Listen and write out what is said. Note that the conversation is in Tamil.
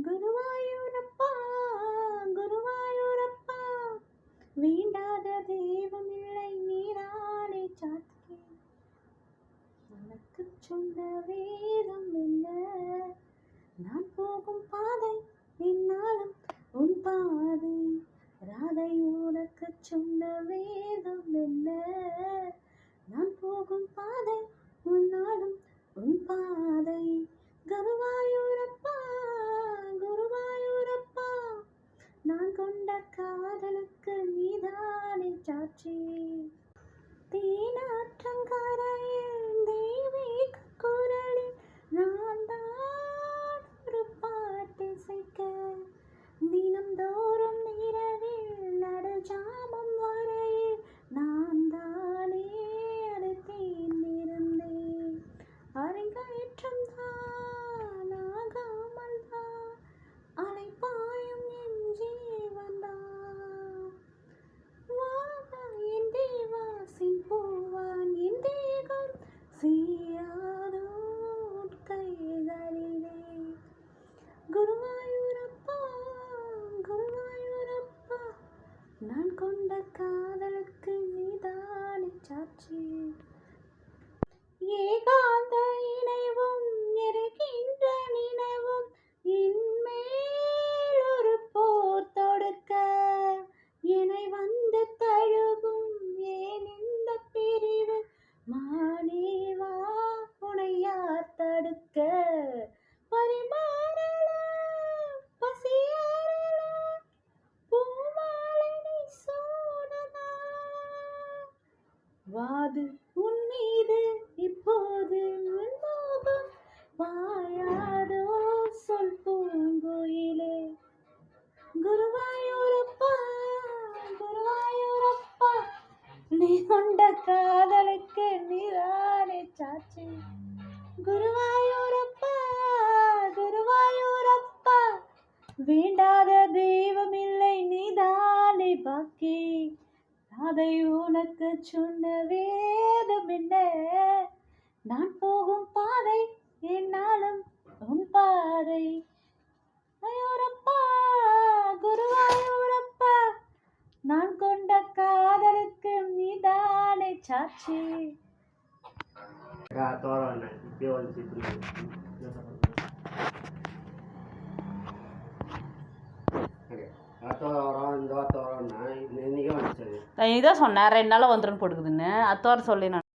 குருவாயூரப்பா குருவாயூரப்பா, வேண்டாத தெய்வமில்லை நீதானே சாட்சி. உனக்கு சொந்த வேதம் என்ன, நான் போகும் பாதை என்னாலும் உன் பாதை. ராதை உனக்கு சொந்த வேதம் என்ன, நான் போகும் பாதை உன்னாலும் உன் பாதை. குருவாயூரப்பா குருவாயூரப்பா, நான் கொண்ட காதலுக்கு நீதானே சாட்சி. தேனாற்றங்கரையில் தெய்வீக குரலில் நான் தான் ஒரு பாட்டிசைக்க, தினம்தோறும் இரவில் நடுஜாமம் வரையில் நான் தானே அதை தேர்ந்திருந்தேன். அரங்கேற்றம் தான் ஆகாமல் தான் அலைப்பாயும் என் ஜீவன் தான். வாவா என் தேவாசின் பூவான் என் தேகம் சீராதோ உன் கைகளிலே. குருவாயூரப்பா குருவாயூரப்பா, நான் கொண்ட காதலுக்கு நீதானே சாட்சி. ஏகாந்த இணைவும் எரிகின்ற நினைவும் இன்மேல் ஒரு போர் தொடுக்க, என்னை வந்து தழுவும் ஏன் இந்த பிரிவு மானேவா, உனை யார் தடுக்க. பரிமாறலாம் பசியாறலாம் பூமாலை நீ சூடலாம், வாது உன் மீது இப்போது உன் மோகம் வாயாதோ சொல் பூங்குயிலே. குருவாயூரப்பா குருவாயூரப்பா, நீ கொண்ட காதலுக்கு நீதானே சாட்சி. குருவாயூரப்பா குருவாயூரப்பா, வேண்டாத தெய்வமில்லை நீதானே பாக்கி. அதை உனக்கு சொன்ன வேதம் என்ன, நான் போகும் பாதை என்னாலும் உன் பாதை. ஐயோரப்பா குருவாயூரப்பா, நான் கொண்ட காதலுக்கு நீதானே சாட்சி. இதான் சொன்னேன் 2 நாள் வந்துடும் போட்டுக்குதுன்னு. அத்தோர சொல்லி நான்